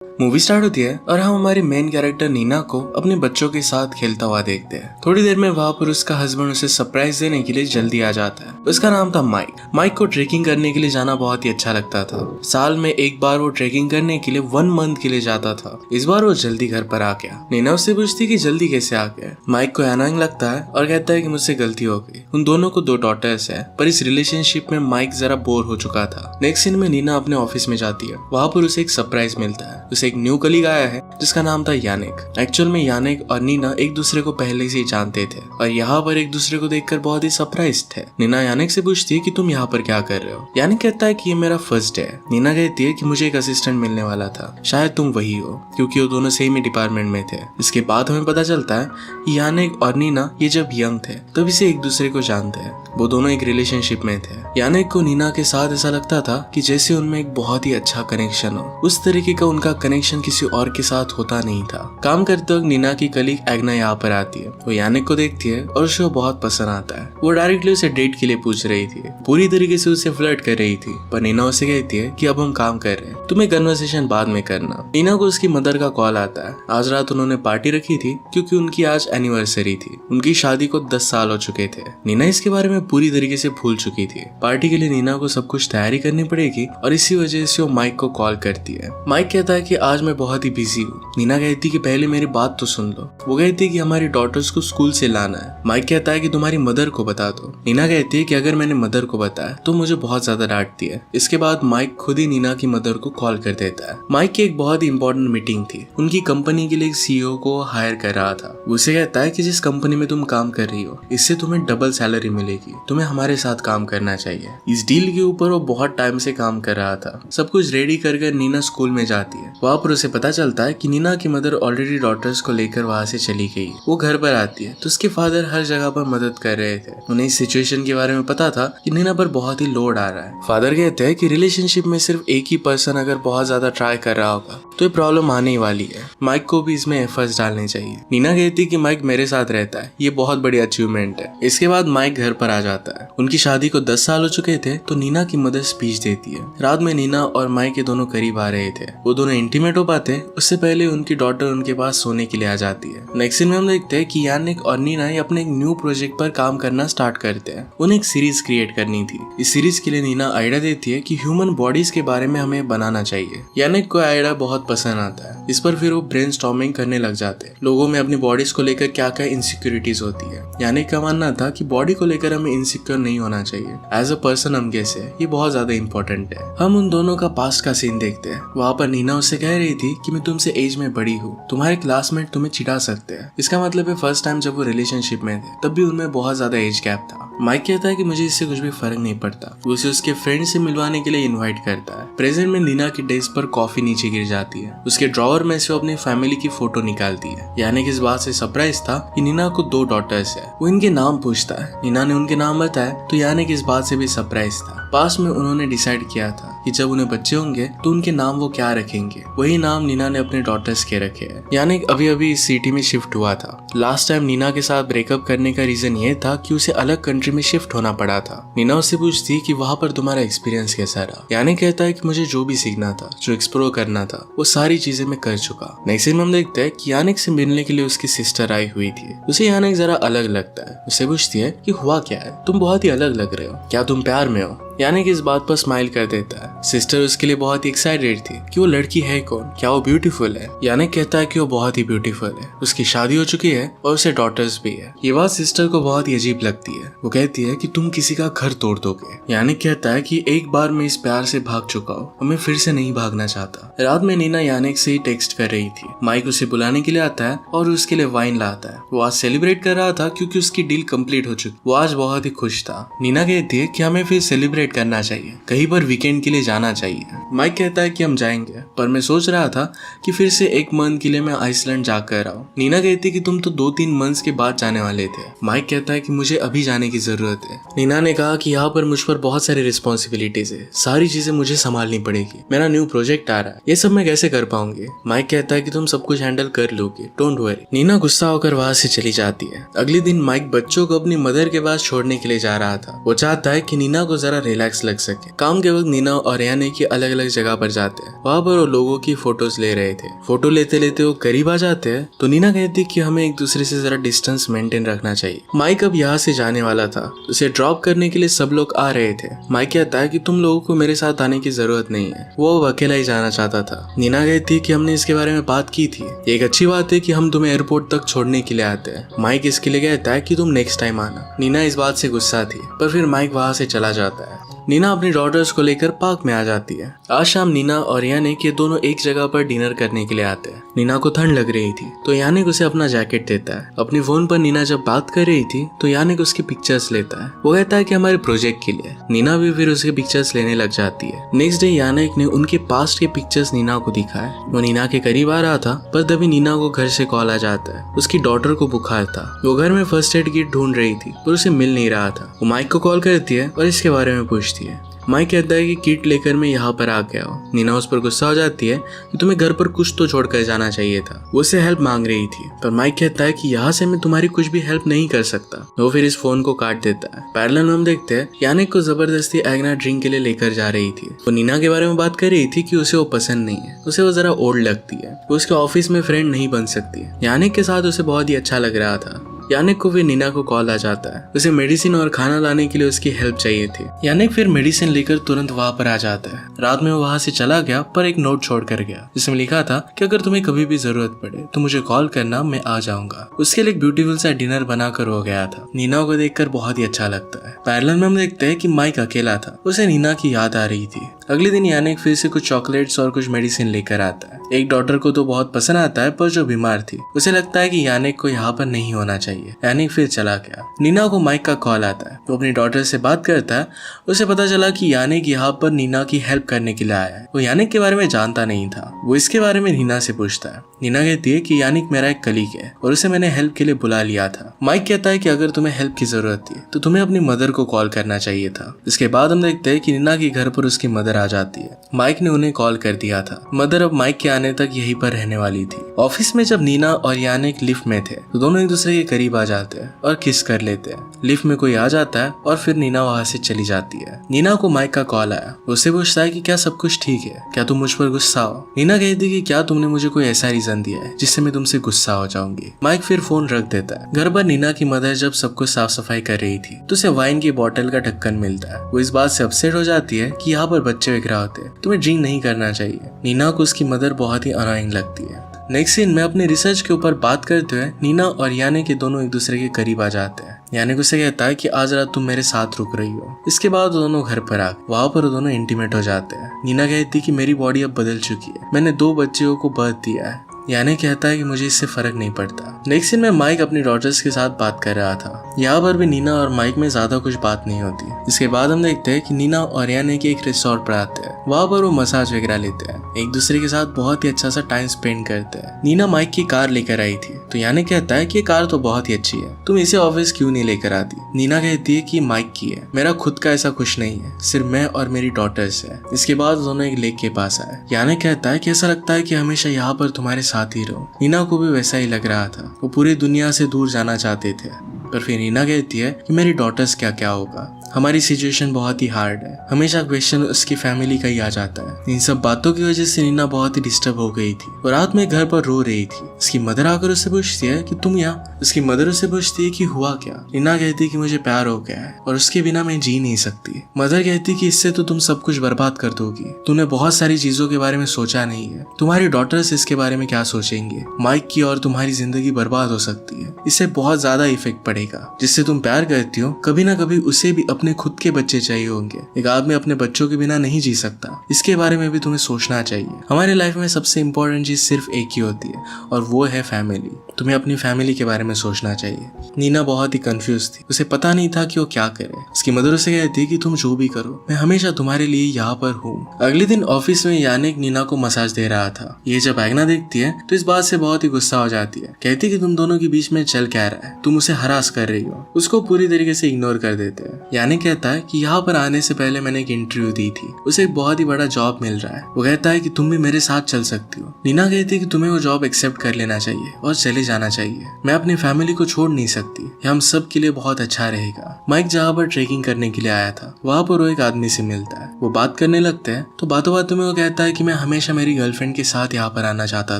Movie start होती है और हम हमारी मेन कैरेक्टर नीना को अपने बच्चों के साथ खेलता हुआ देखते हैं। थोड़ी देर में वहाँ पर उसका हस्बैंड उसे सरप्राइज देने के लिए जल्दी आ जाता है। उसका नाम था माइक। माइक को ट्रेकिंग करने के लिए जाना बहुत ही अच्छा लगता था। साल में एक बार वो ट्रेकिंग करने के लिए 1 मंथ के लिए जाता था। इस बार वो जल्दी घर पर आ गया। नीना उससे पूछती कि जल्दी कैसे आ गया। माइक को अनोइंग लगता है और कहता है कि मुझसे गलती हो गई। उन दोनों को 2 डॉटर्स है, पर इस रिलेशनशिप में माइक जरा बोर हो चुका था। नेक्स्ट सीन में नीना अपने ऑफिस में जाती है। वहाँ पर उसे एक सरप्राइज मिलता है। उसे एक न्यू कलीग आया है जिसका नाम था यानिक। एक्चुअल में यानिक और नीना एक दूसरे को पहले से ही जानते थे और यहाँ पर एक दूसरे को देखकर बहुत ही सरप्राइज थे। नीना यानिक से पूछती है कि तुम यहाँ पर क्या कर रहे हो। यानिक कहता है कि ये मेरा फर्स्ट डे है। नीना कहती है कि मुझे एक असिस्टेंट मिलने वाला था, शायद तुम वही हो, क्योंकि वो दोनों सेम ही डिपार्टमेंट में थे। इसके बाद हमें पता चलता है कि यानिक और नीना ये जब यंग थे तभी से एक दूसरे को जानते हैं। वो दोनों एक रिलेशनशिप में थे। यानिक को नीना के साथ ऐसा लगता था कि जैसे उनमें एक बहुत ही अच्छा कनेक्शन हो। उस तरीके का उनका कनेक्शन किसी और के साथ होता नहीं था। काम करते वक्त नीना की कलीग एग्ना यहाँ पर आती है। वो यानिक को देखती है और उसे बहुत पसंद आता है। वो डायरेक्टली उसे डेट के लिए पूछ रही थी, पूरी तरीके से उसे फ्लर्ट कर रही थी, पर नीना उसे कहती है कि अब हम काम कर रहे हैं, तुम्हें कन्वर्सेशन बाद में करना। नीना को उसकी मदर का कॉल आता है। आज रात उन्होंने पार्टी रखी थी क्योंकि उनकी आज एनिवर्सरी थी। उनकी शादी को 10 साल हो चुके थे। नीना इसके बारे में पूरी तरीके से भूल चुकी थी। पार्टी के लिए नीना को सब कुछ तैयारी करनी पड़ेगी और इसी वजह से वो माइक को कॉल करती है। माइक कहता है कि आज मैं बहुत ही बिजी हूँ। नीना कहती कि पहले मेरी बात तो सुन लो। वो कहती कि हमारी डॉटर्स को स्कूल से लाना है। माइक कहता है कि तुम्हारी मदर को बता दो। नीना कहती है कि अगर मैंने मदर को बताया तो मुझे बहुत ज्यादा डांटती है। इसके बाद माइक खुद ही नीना की मदर को कॉल कर देता है। माइक की एक बहुत ही इंपॉर्टेंट मीटिंग थी। उनकी कंपनी के लिए एक CEO को हायर कर रहा था। उसे कहता है कि जिस कंपनी में तुम काम कर रही हो इससे तुम्हें डबल सैलरी मिलेगी, तुम्हें हमारे साथ काम करना चाहिए। इस डील के ऊपर वो बहुत टाइम से काम कर रहा था। सब कुछ रेडी कर नीना स्कूल में जाती है। वहाँ पर उसे पता चलता है कि नीना की मदर ऑलरेडी डॉटर्स को लेकर वहाँ से चली गई। वो घर पर आती है तो उसके फादर हर जगह पर मदद कर रहे थे। उन्हें इस सिचुएशन के बारे में पता था कि नीना पर बहुत ही लोड आ रहा है। फादर कहते हैं कि रिलेशनशिप में सिर्फ एक ही पर्सन अगर बहुत ज्यादा ट्राई कर रहा होगा तो ये प्रॉब्लम आने ही वाली है। माइक को भी इसमें एफर्ट्स डालने चाहिए। नीना कहती है कि माइक मेरे साथ रहता है, ये बहुत बड़ी अचीवमेंट है। इसके बाद माइक घर पर आ जाता है। उनकी शादी को 10 साल हो चुके थे तो नीना की मदर स्पीच देती है। रात में नीना और माइक के दोनों करीब आ रहे थे। वो दोनों इंटीमेट हो पाते उससे पहले उनकी डॉटर उनके पास सोने के लिए आ जाती है। नेक्स्ट सीन में हम देखते हैं कि यानिक और नीना अपने एक न्यू प्रोजेक्ट पर काम करना स्टार्ट करते हैं। उन्हें एक सीरीज क्रिएट करनी थी। इस सीरीज के लिए नीना आइडिया देती है कि ह्यूमन बॉडीज के बारे में हमें बनाना चाहिए। यानिक को आइडिया बहुत पसंद आता है। इस पर फिर वो ब्रेनस्टॉर्मिंग करने लग जाते हैं। लोगों में अपनी बॉडीज को लेकर क्या क्या इनसिक्योरिटीज होती है। यानिक का मानना था कि बॉडी को लेकर हमें इनसिक्योर नहीं होना चाहिए। एज अ पर्सन हम कैसे, ये बहुत ज्यादा इंपॉर्टेंट है। हम उन दोनों का पास्ट का सीन देखते हैं। वहाँ पर नीना उससे कह रही थी कि मैं तुमसे एज में बड़ी हूँ, तुम्हारे क्लासमेट तुम्हें चिढ़ा सकते हैं। इसका मतलब है फर्स्ट टाइम जब वो रिलेशनशिप में थे तब भी उनमें बहुत ज्यादा एज गैप था। माइक कहता है कि मुझे इससे कुछ भी फर्क नहीं पड़ता। वो उसे उसके फ्रेंड से मिलवाने के लिए इनवाइट करता है। प्रेजेंट में नीना की डेस्क पर कॉफी नीचे गिर जाती है। उसके ड्रॉवर में से वो अपनी फैमिली की फोटो निकालती है। यानी कि इस बात से सरप्राइज था कि नीना को 2 डॉटर्स है। वो इनके नाम पूछता है। नीना ने उनके नाम बताया तो यानी कि इस बात से भी सरप्राइज था। पास में उन्होंने डिसाइड किया था कि जब उन्हें बच्चे होंगे तो उनके नाम वो क्या रखेंगे। वही नाम नीना ने अपने डॉटर्स के रखे हैं। यानी अभी अभी इस सिटी में शिफ्ट हुआ था। लास्ट टाइम नीना के साथ ब्रेकअप करने का रीजन ये था कि उसे अलग कंट्री में शिफ्ट होना पड़ा था। नीना उससे पूछती कि वहाँ पर तुम्हारा एक्सपीरियंस कैसा रहा। यानी कहता है कि मुझे जो भी सीखना था, जो एक्सप्लोर करना था, वो सारी चीजें मैं कर चुका। नेक्स्ट में हम देखते हैं कि यानिक से मिलने के लिए उसकी सिस्टर आई हुई थी। उसे यानिक जरा अलग लगता है। उससे पूछती है कि हुआ क्या है, तुम बहुत ही अलग लग रहे हो, क्या तुम प्यार में हो। यानिक इस बात पर स्माइल कर देता है। सिस्टर उसके लिए बहुत ही एक्साइटेड थी कि वो लड़की है कौन, क्या वो ब्यूटीफुल है। यानिक कहता है कि वो बहुत ही ब्यूटीफुल है, उसकी शादी हो चुकी है और उसे डॉटर्स भी है। ये बात सिस्टर को बहुत ही अजीब लगती है। वो कहती है कि तुम किसी का घर तोड़ दोगे। यानिक कहता है कि एक बार मैं इस प्यार से भाग चुका हूँ और मैं फिर से नहीं भागना चाहता। रात में नीना यानिक से ही टेक्स्ट कर रही थी। माइक उसे बुलाने के लिए आता है और उसके लिए वाइन लाता है। वो आज सेलिब्रेट कर रहा था क्योंकि उसकी डील कंप्लीट हो चुकी। वो आज बहुत ही खुश था। नीना कहती है कि हमें फिर सेलिब्रेट करना चाहिए, कहीं पर वीकेंड के लिए जाना चाहिए। माइक कहता है कि हम जाएंगे, पर मैं सोच रहा था कि फिर से 1 मंथ के लिए मैं आइसलैंड जाकर आऊं। नीना कहती है कि तुम तो 2-3 मंथ्स के बाद जाने वाले थे। माइक कहता है कि मुझे अभी जाने की जरूरत है। नीना ने कहा कि यहाँ पर मुझ पर बहुत सारी रिस्पॉन्सिबिलिटीज है, सारी चीजें मुझे संभालनी पड़ेगी, मेरा न्यू प्रोजेक्ट आ रहा है, ये सब मैं कैसे कर पाऊंगी। माइक कहता है कि तुम सब कुछ हैंडल कर लोगे, डोंट वरी। नीना गुस्सा होकर वहां से चली जाती है। अगले दिन माइक बच्चों को अपनी मदर के पास छोड़ने के लिए जा रहा था। वो चाहता है कि नीना को जरा रिलैक्स लग सके। काम के वक्त नीना और यानिक अलग अलग जगह पर जाते हैं। वहाँ पर वो लोगों की फोटोज ले रहे थे। फोटो लेते लेते वो करीब आ जाते हैं तो नीना कहती कि हमें एक दूसरे से जरा डिस्टेंस मेंटेन रखना चाहिए। माइक अब यहाँ से जाने वाला था, उसे ड्रॉप करने के लिए सब लोग आ रहे थे। माइक कहता है कि तुम लोगों को मेरे साथ आने की जरूरत नहीं है, वो अब अकेला ही जाना चाहता था। नीना कहती कि हमने इसके बारे में बात की थी, एक अच्छी बात है कि हम तुम्हें एयरपोर्ट तक छोड़ने के लिए आते हैं। माइक इसके लिए कहता है कि तुम नेक्स्ट टाइम आना। नीना इस बात से गुस्सा थी, पर फिर माइक वहां से चला जाता है। नीना अपनी डॉटर्स को लेकर पार्क में आ जाती है। आज शाम नीना और यानिक ये दोनों एक जगह पर डिनर करने के लिए आते हैं। नीना को ठंड लग रही थी तो यानिक उसे अपना जैकेट देता है। अपनी फोन पर नीना जब बात कर रही थी तो यानिक उसकी पिक्चर्स लेता है। वो कहता है कि हमारे प्रोजेक्ट के लिए। नीना भी फिर उसके पिक्चर्स लेने लग जाती है। नेक्स्ट डे यानिक ने उनके पास्ट के पिक्चर्स नीना को दिखाए। वो नीना के करीब आ रहा था पर तभी नीना को घर से कॉल आ जाता है। उसकी डॉटर को बुखार था। वो घर में फर्स्ट एड किट ढूंढ रही थी पर उसे मिल नहीं रहा था। वो माइक को कॉल करती है और इसके बारे में पूछती है। माइक कहता है कि किट लेकर मैं यहाँ पर आ गया हूँ। नीना उस पर गुस्सा हो जाती है कि तुम्हें घर पर कुछ तो छोड़कर जाना चाहिए था। वो उससे हेल्प मांग रही थी पर माइक कहता है कि यहाँ से मैं तुम्हारी कुछ भी हेल्प नहीं कर सकता। वो फिर इस फोन को काट देता है। पैरेलल में हम देखते हैं यानिक को जबरदस्ती एग्ना ड्रिंक के लिए लेकर जा रही थी। वो नीना के बारे में बात कर रही थी कि उसे वो पसंद नहीं है, उसे वो जरा ओल्ड लगती है, वो उसके ऑफिस में फ्रेंड नहीं बन सकती। यानिक के साथ उसे बहुत ही अच्छा लग रहा था। यानिक को फिर नीना को कॉल आ जाता है। उसे मेडिसिन और खाना लाने के लिए उसकी हेल्प चाहिए थी। यानिक फिर मेडिसिन लेकर तुरंत वहाँ पर आ जाता है। रात में वो वहाँ से चला गया पर एक नोट छोड़ कर गया जिसमें लिखा था कि अगर तुम्हें कभी भी जरूरत पड़े तो मुझे कॉल करना, मैं आ जाऊंगा। उसके लिए एक ब्यूटीफुल सा डिनर बनाकर हो गया था। नीना को देखकर बहुत ही अच्छा लगता है। पैरेलल में हम देखते हैं कि माइक अकेला था, उसे नीना की याद आ रही थी। अगले दिन यानिक फिर से कुछ चॉकलेट्स और कुछ मेडिसिन लेकर आता है। एक डॉक्टर को तो बहुत पसंद आता है पर जो बीमार थी उसे लगता है कि यानिक को यहाँ पर नहीं होना चाहिए। यानिक फिर चला गया। नीना को माइक का कॉल आता है। वो अपनी डॉटर से बात करता है। उसे पता चला कि यानिक यहाँ पर नीना की हेल्प करने के लिए आया है। वो यानिक के बारे में जानता नहीं था। वो इसके बारे में नीना से पूछता है। नीना कहती है कि यानिक मेरा एक कलीग है और उसे मैंने हेल्प के लिए बुला लिया था। माइक कहता है कि अगर तुम्हें हेल्प की जरूरत थी तो तुम्हें अपनी मदर को कॉल करना चाहिए था। इसके बाद हम देखते हैं कि नीना के घर पर उसकी मदर आ जाती है। माइक ने उन्हें कॉल कर दिया था। मदर अब माइक के आने तक यहीं पर रहने वाली थी। ऑफिस में जब नीना और यानिक लिफ्ट में थे तो दोनों एक दूसरे के करीब आ जाते हैं और किस कर लेते हैं। लिफ्ट में कोई आ जाता है और फिर नीना वहां से चली जाती है। नीना को माइक का कॉल आया। उससे पूछता है कि क्या सब कुछ ठीक है, क्या तुम मुझ पर गुस्सा हो। नीना कहती कि क्या तुमने मुझे कोई ऐसा रीजन दिया है जिससे मैं तुमसे गुस्सा हो जाऊंगी। माइक फिर फोन रख देता है। घर पर नीना की मदर जब सब कुछ साफ सफाई कर रही थी तो उसे वाइन की बोतल का ढक्कन मिलता है। वो इस बात से अपसेट हो जाती है कि यहाँ पर बच्चे बिखरा होते हैं, तुम्हें ड्रिंक नहीं करना चाहिए। नीना को उसकी मदर बहुत ही अनोइंग लगती है। नेक्स्ट सीन में अपने रिसर्च के ऊपर बात करते हुए नीना और यानिक के दोनों एक दूसरे के करीब आ जाते हैं। यानिक उसे कहता है कि आज रात तुम मेरे साथ रुक रही हो। इसके बाद वो दोनों घर पर आ वहाँ पर वो दोनों इंटीमेट हो जाते हैं। नीना कहती कि मेरी बॉडी अब बदल चुकी है, मैंने 2 बच्चों को बर्थ दिया है। यानिक कहता है कि मुझे इससे फर्क नहीं पड़ता। नेक्स्ट सीन में माइक अपनी डॉटर्स के साथ बात कर रहा था। यहाँ पर भी नीना और माइक में ज्यादा कुछ बात नहीं होती। इसके बाद हम देखते हैं कि नीना और यानिक एक रिसोर्ट पर आते हैं। वहाँ पर वो मसाज वगैरह लेते हैं, एक दूसरे के साथ बहुत ही अच्छा सा टाइम स्पेंड करते हैं। नीना माइक की कार लेकर आई थी तो यानिक कहता है कि ये कार तो बहुत ही अच्छी है, तुम इसे ऑफिस क्यों नहीं लेकर आती। नीना कहती है कि माइक की है, मेरा खुद का ऐसा कुछ नहीं है, सिर्फ मैं और मेरी डॉटर्स है। इसके बाद दोनों एक लेक के पास आए। यानिक कहता है कि ऐसा लगता है कि हमेशा यहाँ पर तुम्हारे साथ ही रहो। नीना को भी वैसा ही लग रहा था। वो पूरी दुनिया से दूर जाना चाहते थे। पर फिर नीना कहती है कि मेरी डॉटर्स क्या क्या होगा, हमारी सिचुएशन बहुत ही हार्ड है। हमेशा क्वेश्चन उसकी फैमिली का ही आ जाता है। इन सब बातों की वजह से नीना बहुत ही डिस्टर्ब हो गई थी और रात में घर पर रो रही थी। उसकी मदर आकर उससे पूछती है कि तुम यहाँ। उसकी मदर उससे पूछती है कि हुआ क्या। नीना कहती है कि मुझे प्यार हो गया है और उसके बिना मैं जी नहीं सकती। मदर कहती है कि इससे तो तुम सब कुछ बर्बाद कर दोगी, तुमने बहुत सारी चीजों के बारे में सोचा नहीं है, तुम्हारी डॉटर्स इसके बारे में क्या सोचेंगे। माइक की और तुम्हारी जिंदगी बर्बाद हो सकती है, इससे बहुत ज्यादा इफेक्ट पड़ेगा। जिससे तुम प्यार करती हो कभी ना कभी उसे भी अपने खुद के बच्चे चाहिए होंगे। एक आदमी अपने बच्चों के बिना नहीं जी सकता, इसके बारे में भी तुम्हें सोचना चाहिए। हमारे लाइफ में सबसे इम्पोर्टेंट चीज सिर्फ एक ही होती है और वो है फैमिली। तुम्हें अपनी फैमिली के बारे में सोचना चाहिए। नीना बहुत ही कंफ्यूज थी, उसे पता नहीं था कि वो क्या करे। उसकी मदर उसे कहती कि तुम जो भी करो मैं हमेशा तुम्हारे लिए यहाँ पर हूँ। अगले दिन ऑफिस में यानिक नीना को मसाज दे रहा था। ये जब एग्ना देखती है तो इस बात से बहुत ही गुस्सा हो जाती है। कहती कि तुम दोनों के बीच में चल क्या रहा है, तुम उसे हरास कर रही हो। उसको पूरी तरीके से इग्नोर कर देते हैं। यानी कहता है कि यहाँ पर आने से पहले मैंने एक इंटरव्यू दी थी, उसे एक बहुत ही बड़ा जॉब मिल रहा है। वो कहता है कि तुम भी मेरे साथ चल सकती हो। नीना कहती है कि तुम्हें वो जॉब एक्सेप्ट कर लेना चाहिए और चले जाना चाहिए। मैं अपनी फैमिली को छोड़ नहीं सकती, ये हम सब के लिए बहुत अच्छा रहेगा। माइक जहाँ पर ट्रेकिंग करने के लिए आया था वहाँ पर वो एक आदमी से मिलता है। वो बात करने लगते हैं तो बातों बातों में वो कहता है कि मैं हमेशा मेरी गर्लफ्रेंड के साथ यहाँ पर आना चाहता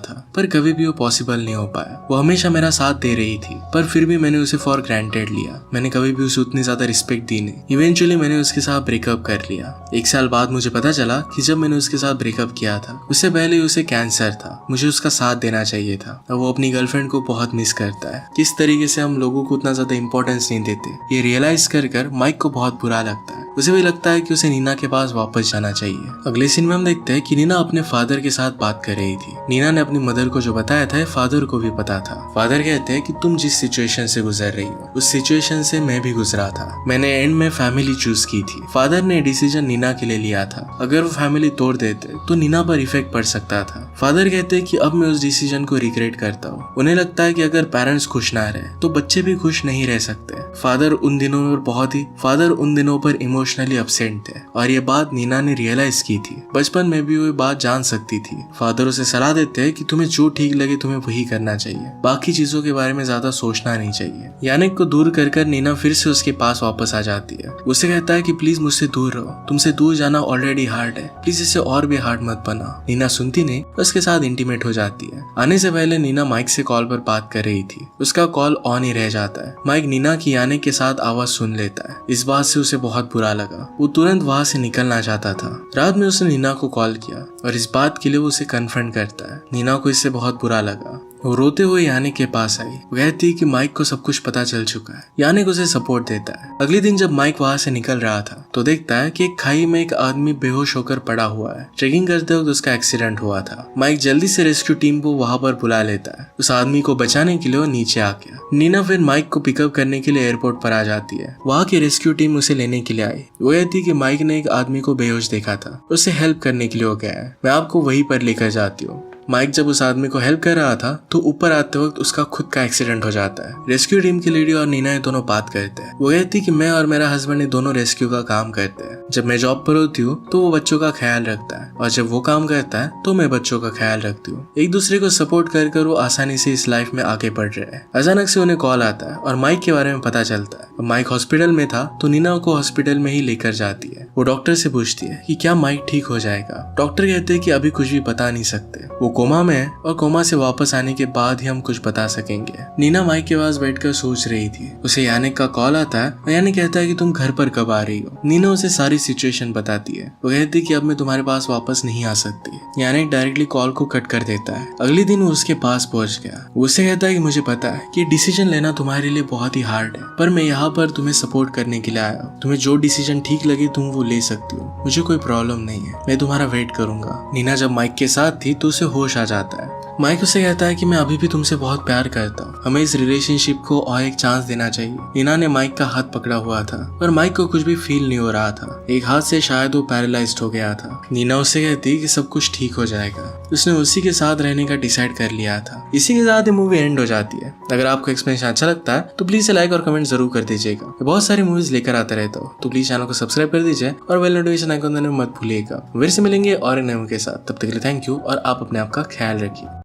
था, पर कभी भी वो पॉसिबल नहीं हो पाया। वो हमेशा मेरा साथ दे रही थी, पर फिर भी मैंने उसे फॉर ग्रांटेड लिया। मैंने कभी भी उसे उतनी ज्यादा रिस्पेक्ट दी नहीं। इवेंचुअली मैंने उसके साथ ब्रेकअप कर लिया। 1 साल बाद मुझे पता चला कि जब मैंने उसके साथ ब्रेकअप किया था उससे पहले उसे कैंसर था। मुझे उसका साथ देना चाहिए था। अब वो अपनी गर्लफ्रेंड को बहुत मिस करता है। किस तरीके से हम लोगों को उतना ज्यादा इंपॉर्टेंस नहीं देते, ये रियलाइज कर माइक को बहुत बुरा लगता है। उसे भी लगता है कि उसे नीना के पास वापस जाना चाहिए। अगले सीन में हम देखते हैं कि नीना अपने फादर के साथ बात कर रही थी। नीना ने अपनी मदर को जो बताया था फादर को भी पता था। फादर कहते हैं कि तुम जिस सिचुएशन से गुजर रही हो उस सिचुएशन से मैं भी गुजरा था। मैंने एंड में फैमिली चूज की थी। फादर ने डिसीजन नीना के लिए लिया था। अगर वो फैमिली तोड़ देते तो नीना पर इफेक्ट पड़ सकता था। फादर कहते हैं कि अब मैं उस डिसीजन को रिग्रेट करता हूँ। उन्हें लगता है कि अगर पेरेंट्स खुश ना रहे तो बच्चे भी खुश नहीं रह सकते। फादर उन दिनों पर इमोशनली अपसेंट थे और ये बात नीना ने रियलाइज की थी। बचपन में भी वो बात जान सकती थी। फादर उसे सलाह देते हैं कि तुम्हें जो ठीक लगे तुम्हें वही करना चाहिए, बाकी चीजों के बारे में ज्यादा सोचना नहीं चाहिए। यानिक को दूर कर नीना फिर से उसके पास वापस आ जाती है। उसे कहता है कि प्लीज मुझसे दूर रहो, तुमसे दूर जाना ऑलरेडी हार्ड है, प्लीज इसे और भी हार्ड मत बना। नीना सुनती नहीं, उसके साथ इंटीमेट हो जाती है। आने से पहले नीना माइक से कॉल पर बात कर रही थी। उसका कॉल ऑन ही रह जाता है। माइक नीना की आने के साथ आवाज सुन लेता है। इस बात से उसे बहुत बुरा लगा। वो तुरंत वहां से निकलना चाहता था। रात में उसने नीना को कॉल किया और इस बात के लिए वो उसे कन्फ्रंट करता है। नीना को इससे बहुत बुरा लगा। वो रोते हुए यानिक के पास आई। वो कहती है कि माइक को सब कुछ पता चल चुका है। यानिक उसे सपोर्ट देता है। अगले दिन जब माइक वहां से निकल रहा था तो देखता है कि एक खाई में एक आदमी बेहोश होकर पड़ा हुआ है। ट्रेकिंग करते वक्त उसका एक्सीडेंट हुआ था। माइक जल्दी से रेस्क्यू टीम को वहां पर बुला लेता है। उस आदमी को बचाने के लिए वो नीचे आ गया। नीना फिर माइक को पिकअप करने के लिए एयरपोर्ट पर आ जाती है। वहाँ की रेस्क्यू टीम उसे लेने के लिए आई। वो कहती है कि माइक ने एक आदमी को बेहोश देखा था, उसे हेल्प करने के लिए हो गया है, मैं आपको वहीं पर लेकर जाती हूँ। माइक जब उस आदमी को हेल्प कर रहा था तो ऊपर आते वक्त उसका खुद का एक्सीडेंट हो जाता है। रेस्क्यू टीम की लेडी और नीना ये दोनों बात करते हैं। वो कहती कि मैं और मेरा हस्बैंड ये दोनों रेस्क्यू का काम करते हैं। जब मैं जॉब पर होती हूँ तो वो बच्चों का ख्याल रखता है और जब वो काम करता है तो मैं बच्चों का ख्याल रखती हूँ। एक दूसरे को सपोर्ट कर वो आसानी से इस लाइफ में आगे बढ़ रहे हैं। अचानक से उन्हें कॉल आता है और माइक के बारे में पता चलता है। माइक हॉस्पिटल में था तो नीना को हॉस्पिटल में ही लेकर जाती है। वो डॉक्टर से पूछती है कि क्या माइक ठीक हो जाएगा। डॉक्टर कहते हैं कि अभी कुछ भी बता नहीं सकते, वो कोमा में है और कोमा से वापस आने के बाद ही हम कुछ बता सकेंगे। नीना माइक के पास बैठकर सोच रही थी। उसे यानिक का कॉल आता है और यानिक कहता है कि तुम घर पर कब आ रही हो। नीना उसे सारी सिचुएशन बताती है। वो कहती है कि अब मैं तुम्हारे पास वापस नहीं आ सकती। यानिक डायरेक्टली कॉल को कट कर देता है। अगले दिन वो उसके पास पहुंच गया। वो उससे कहता है कि मुझे पता है कि डिसीजन लेना तुम्हारे लिए बहुत ही हार्ड है, पर मैं यहाँ पर तुम्हें सपोर्ट करने के लिए आया हूँ। तुम्हें जो डिसीजन ठीक लगे तुम वो ले सकती हो, मुझे कोई प्रॉब्लम नहीं है, मैं तुम्हारा वेट करूंगा। नीना जब माइक के साथ थी तो उसे होश आ जाता है। माइक उसे कहता है कि मैं अभी भी तुमसे बहुत प्यार करता हूँ, हमें इस रिलेशनशिप को और एक चांस देना चाहिए। नीना ने माइक का हाथ पकड़ा हुआ था पर माइक को कुछ भी फील नहीं हो रहा था। एक हाथ से शायद वो पैरालाइज्ड हो गया था। नीना उससे कहती कि सब कुछ ठीक हो जाएगा। उसने उसी के साथ रहने का डिसाइड कर लिया था। इसी के साथ ये मूवी एंड हो जाती है। अगर आपको एक्सप्लेनेशन अच्छा लगता है तो प्लीज लाइक और कमेंट जरूर कर दीजिएगा। बहुत सारी मूवीज लेकर आता रहता हूँ तो प्लीज चैनल को सब्सक्राइब कर दीजिए और बेल नोटिफिकेशन आइकन दबाना मत भूलिएगा। फिर से मिलेंगे और नए मूवी के साथ। तब तक के लिए थैंक यू और आप अपने आप का ख्याल रखिए।